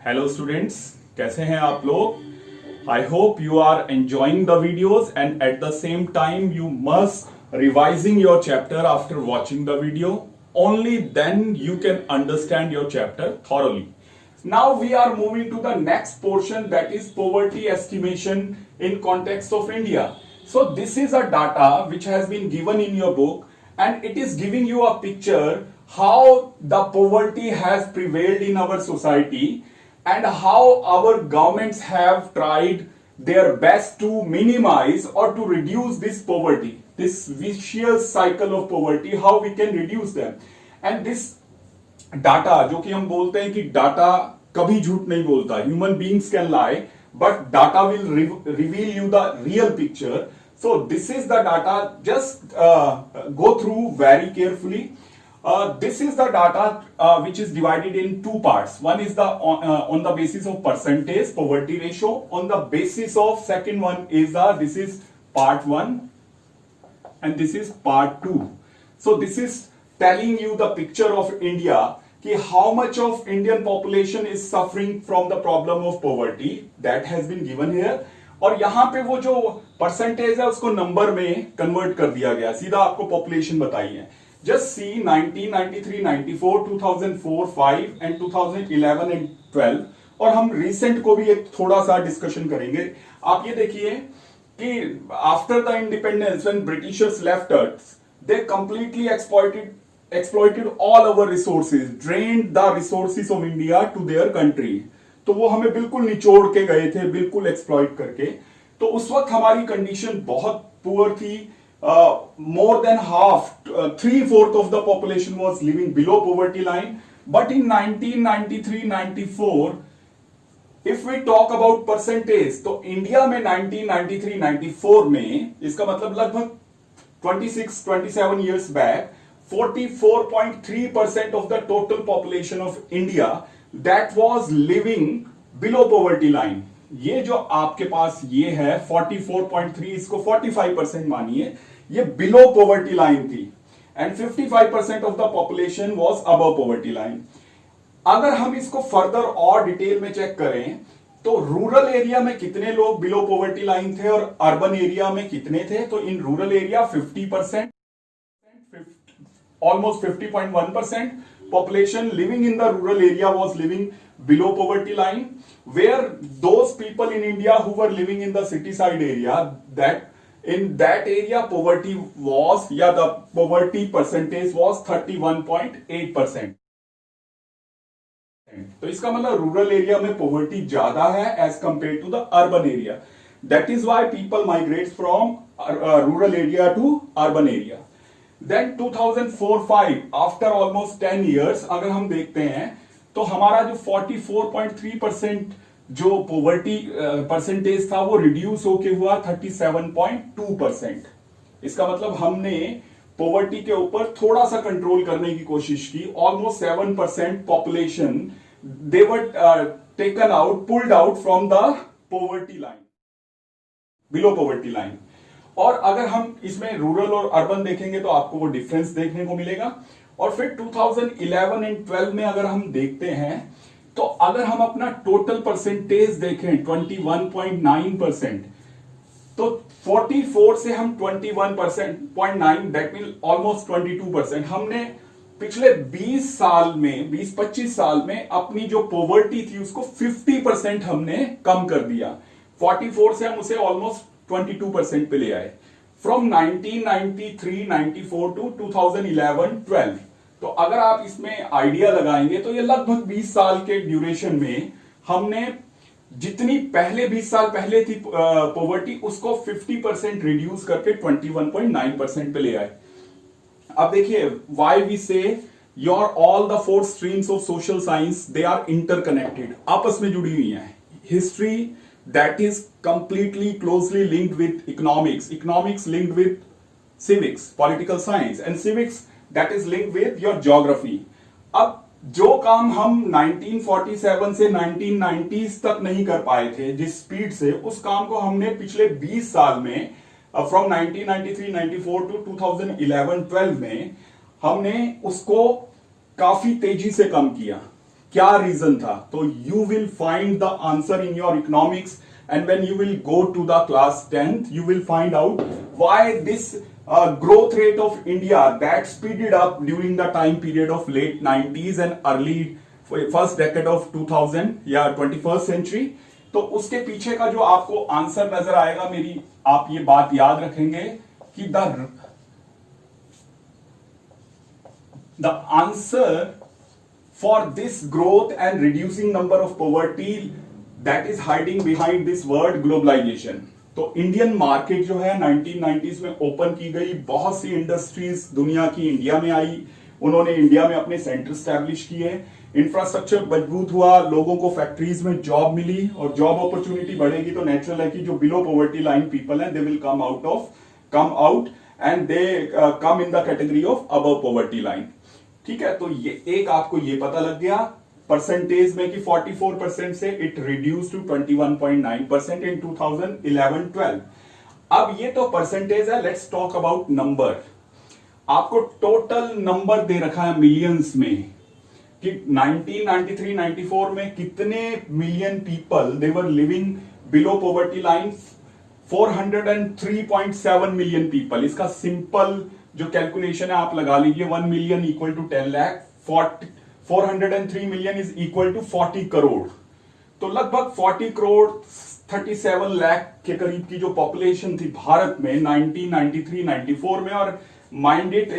Hello students, कैसे हैं आप लोग। I hope you are enjoying the videos and at the same time you must revising your chapter after watching the video. Only then you can understand your chapter thoroughly. Now we are moving to the next portion, that is poverty estimation in context of India. So this is a data which has been given in your book and it is giving you a picture how the poverty has prevailed in our society and how our governments have tried their best to minimize or to reduce this poverty, this vicious cycle of poverty, how we can reduce them. And this data, जो कि हम बोलते हैं कि data कभी झूठ नहीं बोलता, human beings can lie but data will reveal you the real picture. So this is the data, just go through very carefully. This is the data which is divided in two parts. One is the on the basis of percentage poverty ratio. On the basis of second one is this is part 1 and this is part 2. So this is telling you the picture of India, कि how much of Indian population is suffering from the problem of poverty, that has been given here. और यहाँ पे वो जो percentage है उसको number में convert कर दिया गया, सीधा आपको पॉपुलेशन बताई है. Just see 1993, 94, 2004, 5 and 2011 and 12. और हम रिसेंट को भी एक थोड़ा सा डिस्कशन करेंगे. आप ये देखिए कि after the independence when Britishers left us, they completely exploited all our resources, drained the resources of India to their country. तो वो हमें बिल्कुल निचोड़ के गए थे, बिल्कुल एक्सप्लॉइट करके. तो उस वक्त हमारी कंडीशन बहुत पुअर थी. More than half, 3/4 of the population was living below poverty line. But in 1993-94 if we talk about percentage, तो इंडिया में 1993-94 में, इसका मतलब लगभग 26-27 years back, 44.3% of the total population of India that was living below poverty line. ये जो आपके पास ये है 44.3, इसको 45% मानिए, ये below poverty line थी. And 55% of the population was above poverty line. अगर हम इसको फर्दर और डिटेल में चेक करें तो रूरल एरिया में कितने लोग बिलो पॉवर्टी लाइन थे और अर्बन एरिया में कितने थे. तो in rural area 50%, almost 50.1% population living in the rural area was living below poverty line, where those people in India who were living in the city side area, that in that area poverty was, the poverty percentage was 31.8%. तो इसका मतलब rural area में poverty ज्यादा है as compare to the urban area. That is why people migrate from rural area to urban area. Then 2004-5, after almost 10 years, अगर हम देखते हैं तो हमारा जो 44.3% जो पॉवर्टी परसेंटेज था वो रिड्यूस होके हुआ 37.2%. इसका मतलब हमने पॉवर्टी के ऊपर थोड़ा सा कंट्रोल करने की कोशिश की. Almost 7% population they were taken out, pulled out from the poverty line, below poverty line. और अगर हम इसमें रूरल और अर्बन देखेंगे तो आपको वो डिफरेंस देखने को मिलेगा. और फिर 2011 एंड 12 में अगर हम देखते हैं तो अगर हम अपना टोटल परसेंटेज देखें 21.9%, तो 44 से हम 21.9, दैट मीन ऑलमोस्ट 22%. हमने पिछले 20 साल में, 20-25 साल में अपनी जो पॉवर्टी थी उसको 50% हमने कम कर दिया. 44 से हम उसे ऑलमोस्ट 22% पे ले आए. From 1993-94 to 2011-12. तो अगर आप इसमें आइडिया लगाएंगे तो ये लगभग 20 साल के ड्यूरेशन में हमने जितनी पहले 20 साल पहले थी पॉवर्टी, उसको 50% रिड्यूस करके 21.9% पे ले आए. अब देखिए, why we say your all the 4 streams of social science, they are interconnected, आपस में जुड़ी हुई हैं. History that is completely closely linked with economics linked with civics, political science, and civics that is linked with your geography. अब जो काम हम 1947 से 1990s तक नहीं कर पाए थे जिस स्पीड से, उस काम को हमने पिछले 20 साल में, फ्रॉम 1993-94 टू 2011-12 में, हमने उसको काफी तेजी से कम किया. क्या रीजन था? तो you will find the answer in your economics, and when you will go to the class 10th you will find out why this growth rate of India that speeded up during the time period of late 90s and early first decade of 2000 या 21st century। तो उसके पीछे का जो आपको answer नजर आएगा मेरी, आप ये बात याद रखेंगे कि the answer for this growth and reducing number of poverty that is hiding behind this word globalization। तो इंडियन मार्केट जो है 1990s में ओपन की गई, बहुत सी इंडस्ट्रीज दुनिया की इंडिया में आई, उन्होंने इंडिया में अपने सेंटर स्टैब्लिश किए, इंफ्रास्ट्रक्चर मजबूत हुआ, लोगों को फैक्ट्रीज में जॉब मिली, और जॉब अपॉर्चुनिटी बढ़ेगी तो नेचुरल है कि जो बिलो पॉवर्टी लाइन पीपल हैं they will come out and they come in the category of above poverty line. ठीक है, तो ये एक आपको ये पता लग गया परसेंटेज में कि 44% से इट रिड्यूस टू 21.9% इन 2011-12। अब ये तो परसेंटेज है, लेट्स टॉक अबाउट नंबर। आपको टोटल नंबर दे रखा है मिलियंस में कि 1993-94 में कितने million people they were living below poverty line. 403.7 million people. इसका सिंपल जो कैलकुलेशन है आप लगा लीजिए, 1 million equal to 10 lakh, 403 million is equal to 40 crore. तो लगभग 40 करोड़ 37 लाख के करीब की जो पॉपुलेशन थी भारत में 1993-94 में, और mind it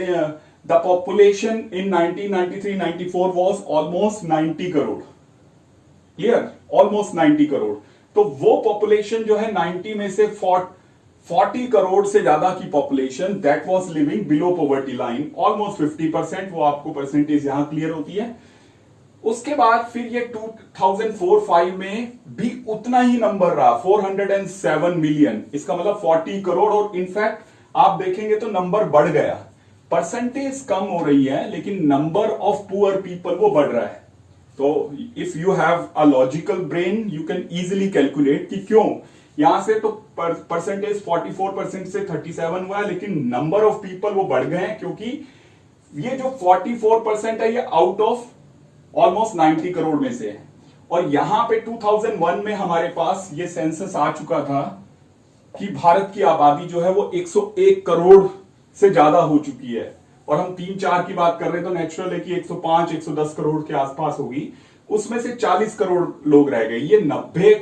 the population in 1993-94 was almost 90 crore. Clear, almost 90 crore. तो वो पॉपुलेशन जो है 90 में से 40 करोड़ से ज्यादा की population that was living below poverty line, almost 50%। वो आपको परसेंटेज यहां क्लियर होती है। उसके बाद फिर ये 2004-5 में भी उतना ही नंबर रहा, 407 मिलियन। इसका मतलब 40 करोड़, और इनफैक्ट आप देखेंगे तो नंबर बढ़ गया। परसेंटेज कम हो रही है लेकिन नंबर ऑफ पुअर पीपल वो बढ़ रहा है। तो if you have a logical brain you can easily calculate कि क्यों यहां से तो परसेंटेज 44% से 37 हुआ है लेकिन नंबर ऑफ पीपल वो बढ़ गए हैं, क्योंकि ये जो 44% है ये आउट ऑफ ऑलमोस्ट 90 करोड़ में से है। और यहां पे 2001 में हमारे पास ये सेंसस आ चुका था कि भारत की आबादी जो है वो 101 करोड़ से ज्यादा हो चुकी है, और हम 3-4 की बात कर रहे हैं तो नेचुरल है कि 105-110 करोड़ के आसपास होगी। उसमें से 40 करोड़ लोग रह गए। ये 90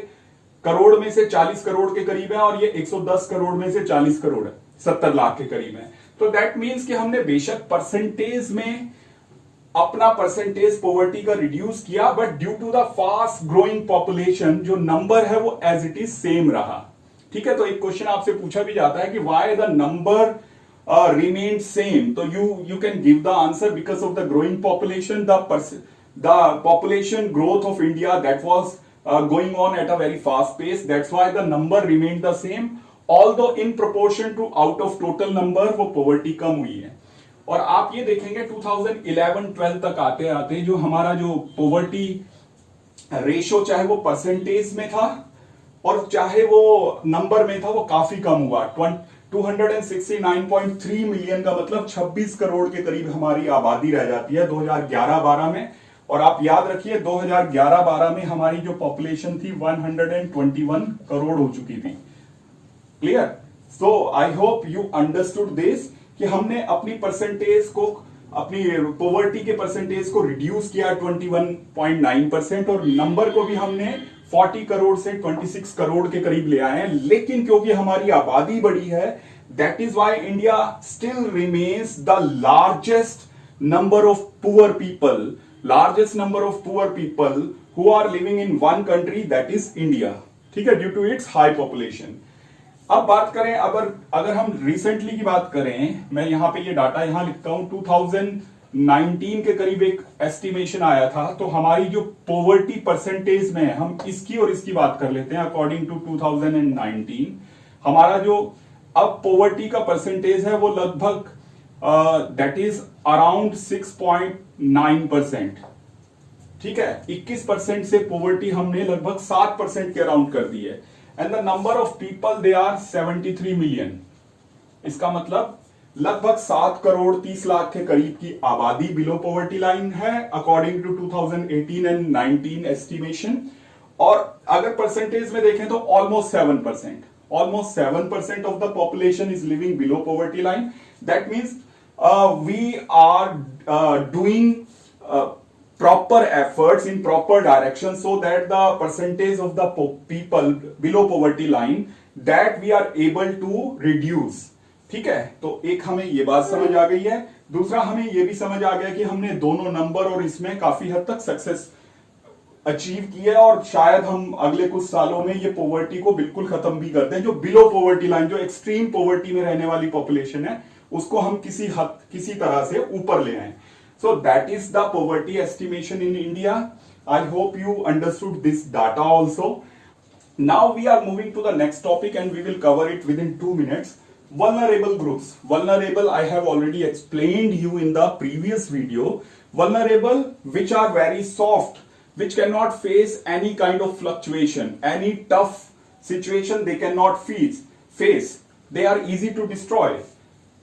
करोड़ में से 40 करोड़ के करीब है, और ये 110 करोड़ में से 40 करोड़ है, 70 लाख के करीब है। तो दैट मीन्स कि हमने बेशक परसेंटेज में अपना परसेंटेज पॉवर्टी का रिड्यूस किया, but due to the fast growing population जो नंबर है वो एज इट इज सेम रहा। ठीक है, तो एक क्वेश्चन आपसे पूछा भी जाता है कि why the number remained same, so you can give the answer because of the growing population, the population growth of India that was going on at a very fast pace, that's why the number remained the same, although in proportion to out of total number वो poverty कम हुई है। और आप ये देखेंगे 2011-12 तक आते आते जो हमारा जो poverty रेशो चाहे वो परसेंटेज में था और चाहे वो नंबर में था वो काफी कम हुआ। 269.3 मिलियन का मतलब 26 करोड़ के करीब हमारी आबादी रह जाती है 2011-12 में। और आप याद रखिए 2011-12 में हमारी जो पॉपुलेशन थी 121 करोड़ हो चुकी थी। Clear? So I hope you understood this कि हमने अपनी परसेंटेज को, अपनी पॉवर्टी के परसेंटेज को रिड्यूस किया 21.9%, और नंबर को भी हमने 40 करोड़ से 26 करोड़ के करीब ले आए हैं। लेकिन क्योंकि हमारी आबादी बढ़ी है, that is why India still remains the largest number of poor people who are living in one country, that is India. ठीक है, due to its high population. अब बात करें, अगर हम रिसेंटली की बात करें, मैं यहां पे ये डाटा यहां लिखता हूं, 2019 के करीब एक एस्टिमेशन आया था। तो हमारी जो पॉवर्टी परसेंटेज में, हम इसकी और इसकी बात कर लेते हैं। अकॉर्डिंग टू 2019 हमारा जो अब पॉवर्टी का परसेंटेज है वो लगभग दैट इज अराउंड 6.9%। ठीक है, 21% से पॉवर्टी हमने लगभग 7% के अराउंड कर दी है। And the number of people they are 73 million. इसका मतलब लगभग 7 करोड़ 30 लाख के करीब की आबादी बिलो पॉवर्टी लाइन है अकॉर्डिंग टू 2018 एंड 19 एस्टिमेशन। और अगर परसेंटेज में देखें तो almost 7% of the population is living below poverty line. That means we are doing proper efforts in proper direction so that the percentage of the people below poverty line that we are able to reduce। ठीक है, तो एक हमें ये बात समझ आ गई है। दूसरा हमें ये भी समझ आ गया कि हमने दोनों नंबर और इसमें काफी हद तक सक्सेस अचीव की है और शायद हम अगले कुछ सालों में ये पॉवर्टी को बिल्कुल खत्म भी कर दें। जो बिलो पॉवर्टी लाइन, जो एक्सट्रीम पॉवर्टी में रहने वाली पॉपुलेशन है, उसको हम किसी तरह से ऊपर ले आए। So that is the poverty estimation in India. I hope you understood this data also. Now we are moving to the next topic and we will cover it within 2 minutes. Vulnerable groups. Vulnerable, I have already explained you in the previous video. Vulnerable, which are very soft, which cannot face any kind of fluctuation, any tough situation they cannot face. They are easy to destroy.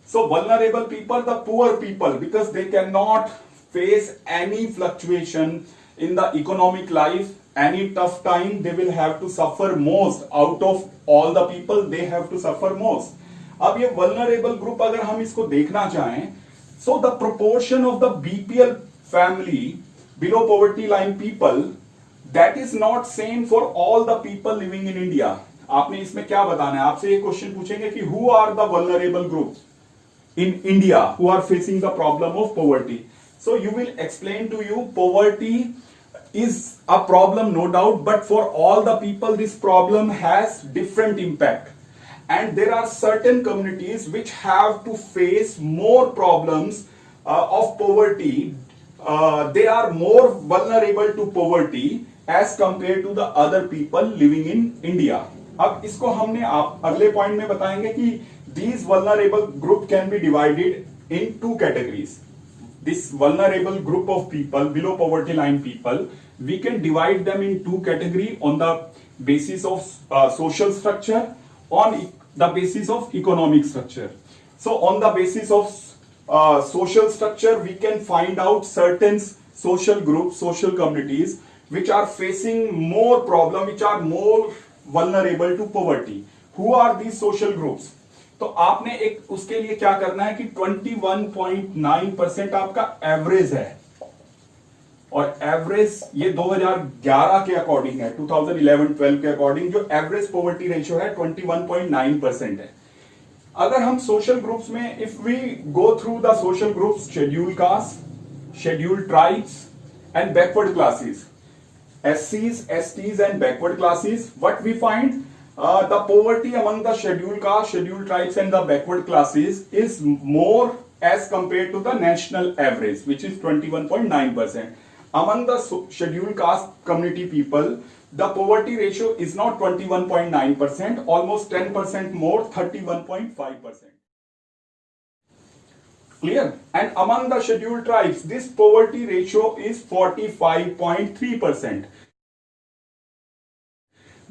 So vulnerable people, the poor people, because they cannot face any fluctuation in the economic life, any tough time, they will have to suffer most. Out of all the people, they have to suffer most. अब ये vulnerable group अगर हम इसको देखना चाहें, so the proportion of the BPL family, below poverty line people, that is not same for all the people living in India. आपने इसमें क्या बताना है? आपसे ये क्वेश्चन पूछेंगे कि who are the vulnerable groups in India who are facing the problem of poverty. So you will explain to you, poverty is a problem, no doubt, but for all the people this problem has different impact, and there are certain communities which have to face more problems of poverty. They are more vulnerable to poverty as compared to the other people living in India. अब इसको हमने आप अगले point में बताएंगे कि these vulnerable group can be divided in 2 categories. This vulnerable group of people, below poverty line people, we can divide them in 2 categories on the basis of social structure, on the basis of economic structure. So on the basis of social structure, we can find out certain social groups, social communities which are facing more problem, which are more vulnerable to poverty. Who are these social groups? तो आपने एक उसके लिए क्या करना है कि 21.9% आपका एवरेज है, और एवरेज ये 2011 के अकॉर्डिंग है, 2011-12 के अकॉर्डिंग जो एवरेज पॉवर्टी रेशियो है 21.9% है। अगर हम सोशल ग्रुप्स में, if we go through the social groups, schedule caste, schedule tribes and backward classes, SCs, STs and backward classes, what we find? The poverty among the scheduled caste, scheduled tribes and the backward classes is more as compared to the national average, which is 21.9%. Among the scheduled caste community people, the poverty ratio is not 21.9%, almost 10% more, 31.5%. Clear? And among the scheduled tribes, this poverty ratio is 45.3%.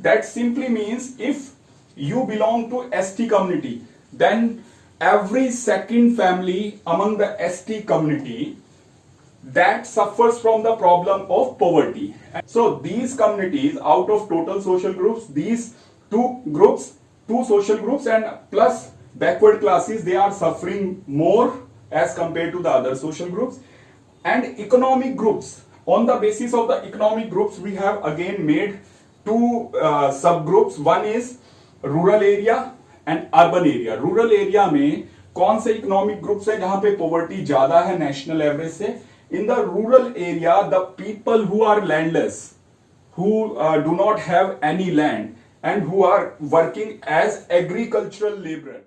That simply means if you belong to ST community, then every second family among the ST community that suffers from the problem of poverty. So these communities, out of total social groups, these two social groups and plus backward classes, they are suffering more as compared to the other social groups. And economic groups, on the basis of the economic groups, we have again made 2 subgroups. One is rural area and urban area. Rural area में कौन से economic groups है जहां पे poverty ज्यादा है national average से? In the rural area, the people who are landless, who do not have any land and who are working as agricultural laborer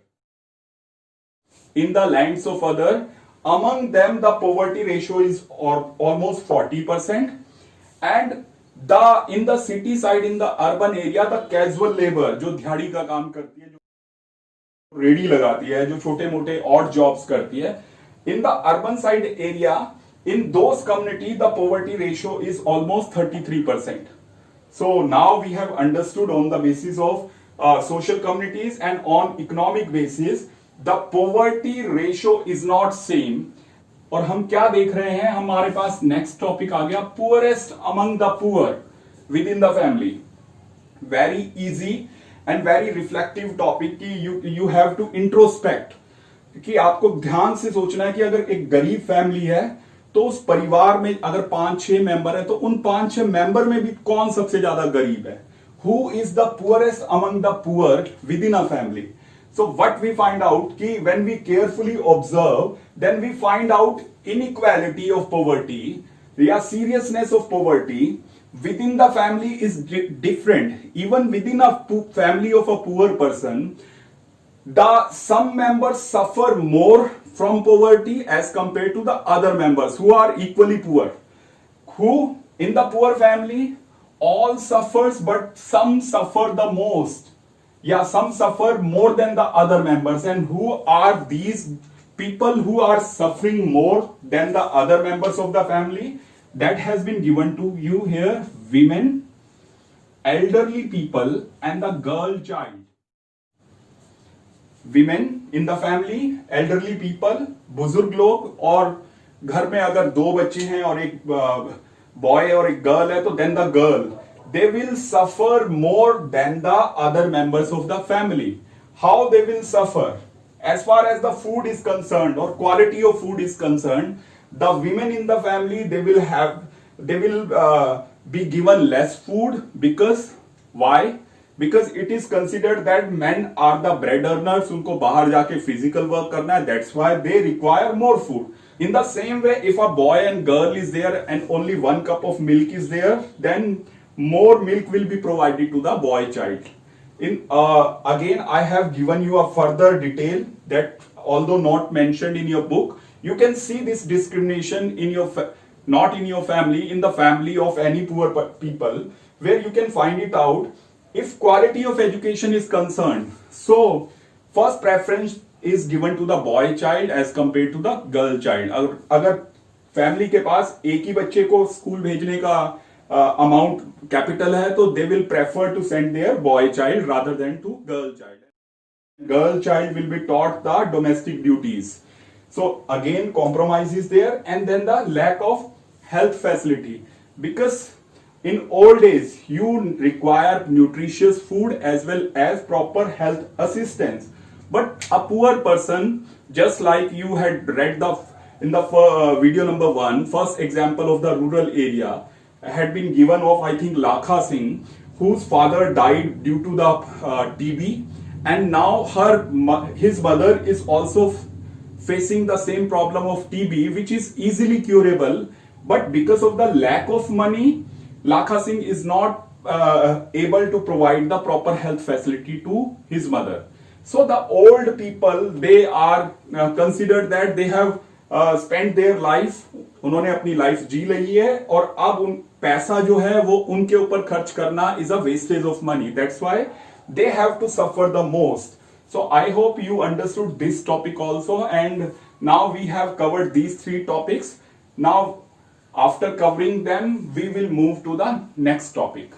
in the lands of other, among them the poverty ratio is almost 40%. And in the city side, in the urban area, the casual labor, जो दिहाड़ी का काम करती है, जो ready लगाती है, जो छोटे मोटे odd jobs करती है, in the urban side area, in those community the poverty ratio is almost 33%. So now we have understood on the basis of social communities and on economic basis the poverty ratio is not same. और हम क्या देख रहे हैं, हमारे पास next topic आ गया, poorest among the poor with in the family. Very easy and very reflective topic की you have to introspect, कि आपको ध्यान से सोचना है कि अगर एक गरीब फैमिली है तो उस परिवार में अगर 5-6 मेंबर है तो उन 5-6 मेंबर में भी कौन सबसे ज्यादा गरीब है, who is the poorest among the poor with in a family. So what we find out कि when we carefully observe, then we find out inequality of poverty या seriousness of poverty within the family is different. Even within a family of a poor person, some members suffer more from poverty as compared to the other members who are equally poor. Who in the poor family all suffers, but some suffer the most. Yeah, some suffer more than the other members. And who are these people who are suffering more than the other members of the family? That has been given to you here: women, elderly people, and the girl child. Women in the family, elderly people, बुजुर्ग लोग, और घर में अगर 2 बच्चे हैं और एक बॉय और एक गर्ल है तो then the girl, they will suffer more than the other members of the family. How they will suffer? As far as the food is concerned or quality of food is concerned, the women in the family, they will be given less food. Because why? Because it is considered that men are the bread earners, उनको बाहर जाके physical work करना है, that's why they require more food. In the same way, if a boy and girl is there and only 1 cup of milk is there, then more milk will be provided to the boy child. Again, I have given you a further detail that although not mentioned in your book, you can see this discrimination in your not in your family, in the family of any poor people, where you can find it out if quality of education is concerned. So first preference is given to the boy child as compared to the girl child. अगर family के पास एक ही बच्चे को school भेजने का amount capital है तो they will prefer to send their boy child rather than to girl child. Girl child will be taught the domestic duties. So again compromise is there, and then the lack of health facility, because in old days you require nutritious food as well as proper health assistance. But a poor person, just like you had read in the video number 1, first example of the rural area had been given of, I think, Lakha Singh, whose father died due to the TB, and now his mother is also facing the same problem of TB, which is easily curable, but because of the lack of money, Lakha Singh is not able to provide the proper health facility to his mother. So the old people, they are considered that they have spent their life, उन्होंने अपनी life जी ली है, और अब उन पैसा जो है वो उनके ऊपर खर्च करना is a wastage of money. That's why they have to suffer the most. So I hope you understood this topic also, and now we have covered these 3 topics. Now after covering them, we will move to the next topic.